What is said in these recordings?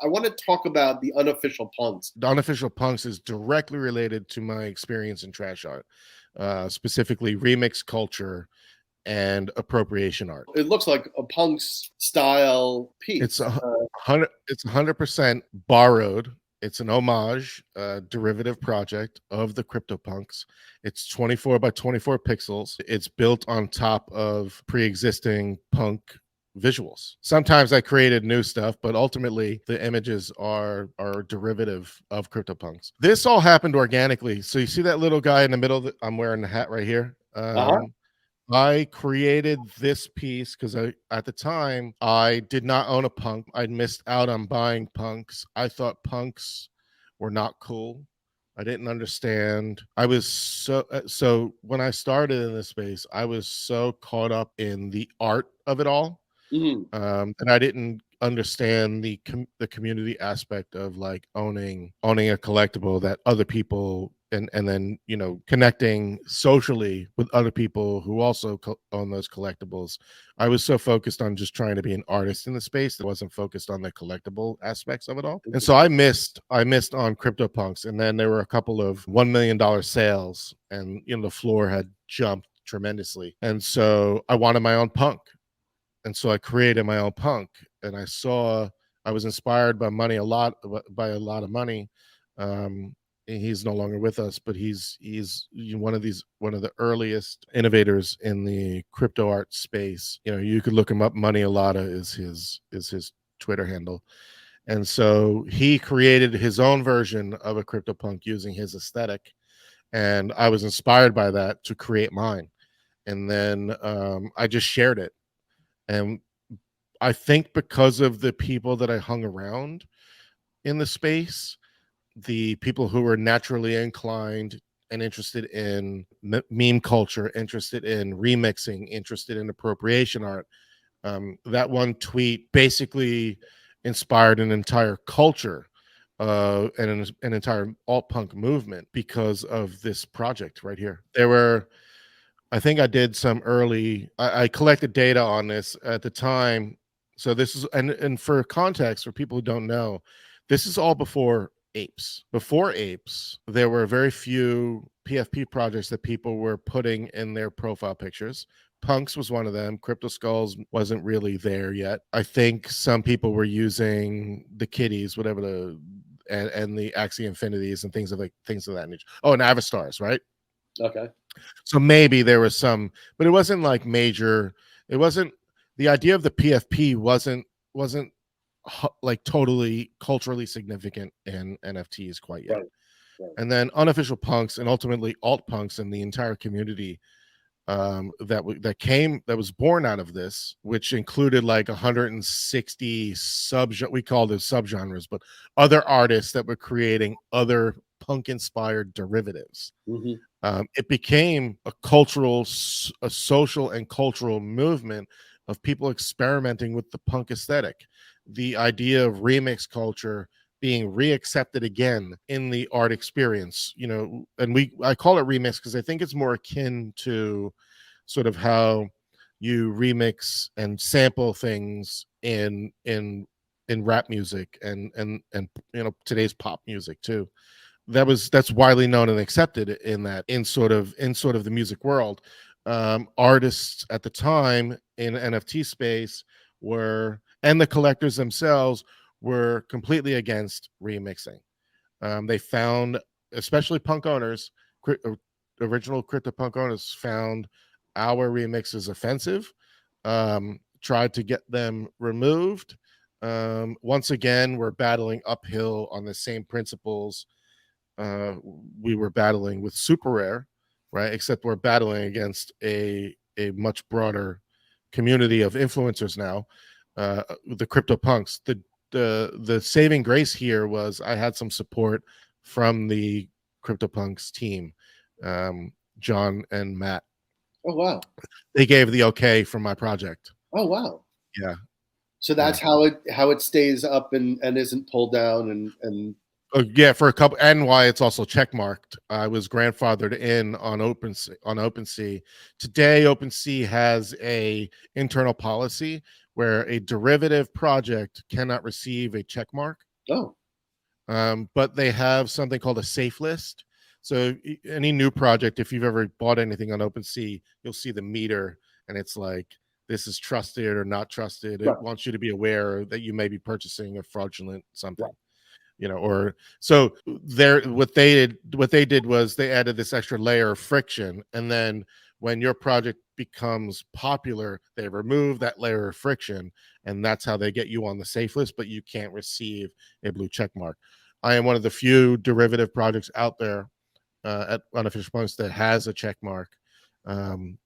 I want to talk about the Unofficial Punks. The Unofficial Punks is directly related to my experience in trash art, specifically remix culture and appropriation art. It looks like a punk's style piece. It's 100% borrowed. It's an homage, derivative project of the CryptoPunks. It's 24 by 24 pixels. It's built on top of pre-existing punk visuals. Sometimes I created new stuff, but ultimately the images are derivative of CryptoPunks. This all happened organically. So you see that little guy in the middle? I'm wearing the hat right here. I created this piece because at the time I did not own a punk. I'd missed out on buying punks. I thought punks were not cool. I didn't understand. I was so when I started in this space, I was so caught up in the art of it all, and I didn't understand the community aspect of like owning a collectible that other people and then connecting socially with other people who also own those collectibles. I was so focused on just trying to be an artist in the space that wasn't focused on the collectible aspects of it all. And so I missed on CryptoPunks, and then there were a couple of $1 million sales, and the floor had jumped tremendously, and so I wanted my own punk. And so I created my own punk, and I was inspired by a lot of money. He's no longer with us, but he's one of the earliest innovators in the crypto art space. You could look him up. Money Alata is his Twitter handle. And so he created his own version of a CryptoPunk using his aesthetic, and I was inspired by that to create mine. And then I just shared it. And I think because of the people that I hung around in the space, the people who were naturally inclined and interested in meme culture, interested in remixing, interested in appropriation art, that one tweet basically inspired an entire culture and an entire alt punk movement because of this project right here. I think I did some I collected data on this at the time. So this is, and for context, for people who don't know, this is all before Apes. Before Apes, there were very few PFP projects that people were putting in their profile pictures. Punks was one of them. Crypto Skulls wasn't really there yet. I think some people were using the kitties, and the Axie Infinities and things of that nature. Oh, and Avastars, right? Okay. So maybe there was some, but it wasn't like major. It wasn't, the idea of the PFP wasn't like totally culturally significant in NFTs quite yet. Right. And then Unofficial Punks and ultimately alt punks and the entire community that was born out of this, which included like 160 we call those subgenres, but other artists that were creating other punk inspired derivatives. It became a social and cultural movement of people experimenting with the punk aesthetic, the idea of remix culture being reaccepted again in the art experience, and I call it remix because I think it's more akin to sort of how you remix and sample things in rap music and today's pop music too. That's widely known and accepted in sort of the music world. Artists at the time in NFT space and the collectors themselves were completely against remixing. They found, especially punk owners, original CryptoPunk owners, found our remixes offensive, tried to get them removed. Once again, we're battling uphill on the same principles we were battling with Super Rare, right? Except we're battling against a much broader community of influencers now. The CryptoPunks. The saving grace here was I had some support from the CryptoPunks team, John and Matt. Oh wow! They gave the okay for my project. Oh wow! Yeah. So that's how it stays up and isn't pulled down and. Yeah, for a couple, and why it's also checkmarked. I was grandfathered in on OpenSea. Today, OpenSea has a internal policy where a derivative project cannot receive a check mark. Oh, But they have something called a safe list. So any new project, if you've ever bought anything on OpenSea, you'll see the meter, and it's like, this is trusted or not trusted. It right, wants you to be aware that you may be purchasing a fraudulent something. right. Or so there, what they did was they added this extra layer of friction, and then when your project becomes popular, they remove that layer of friction, and that's how they get you on the safe list, but you can't receive a blue check mark. I am one of the few derivative projects out there at Unofficial Punks that has a check mark,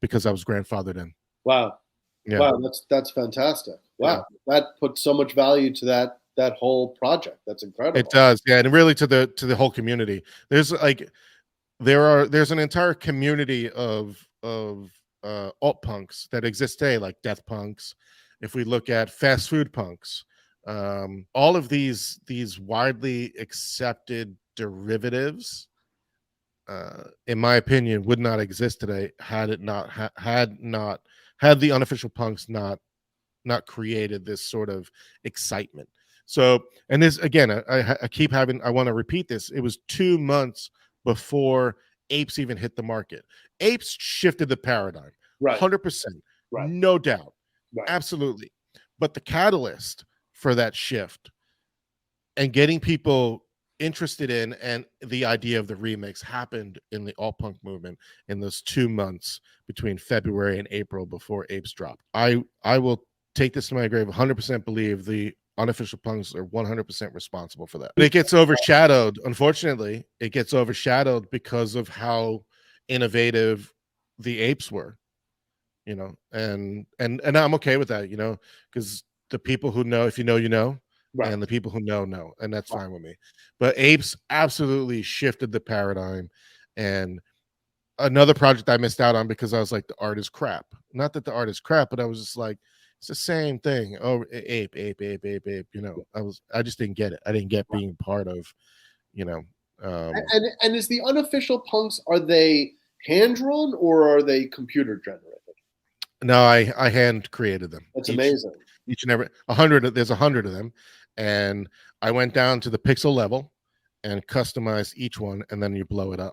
because I was grandfathered in. Wow. Yeah. Wow, that's fantastic. Yeah. Wow. That puts so much value to that whole project. That's incredible. It does, yeah, and really to the whole community. There's there's an entire community of alt punks that exist today, like death punks. If we look at fast food punks, all of these widely accepted derivatives, in my opinion, would not exist today had it not had the Unofficial Punks not created this sort of excitement. So, and this again, I keep having, I want to repeat this. It was 2 months before apes even hit the market. Apes shifted the paradigm, Right. 100%, Right. no doubt, Right. absolutely. But the catalyst for that shift and getting people interested in and the idea of the remix happened in the alt punk movement in those 2 months between February and April before apes dropped. I will take this to my grave, 100% believe the Unofficial Punks are 100% responsible for that. But it gets overshadowed, unfortunately, it gets overshadowed because of how innovative the apes were, and I'm okay with that, because the people who know, if you know, you know, Right. and the people who know, and that's fine with me. But apes absolutely shifted the paradigm. And another project I missed out on because I was like, the art is crap. Not that the art is crap, but I was just like, it's the same thing. Oh, ape. I just didn't get it. I didn't get being part of, And is the Unofficial Punks, are they hand drawn or are they computer generated? No, I hand created them. That's amazing. Each and every 100. There's 100 of them, and I went down to the pixel level and customized each one, and then you blow it up.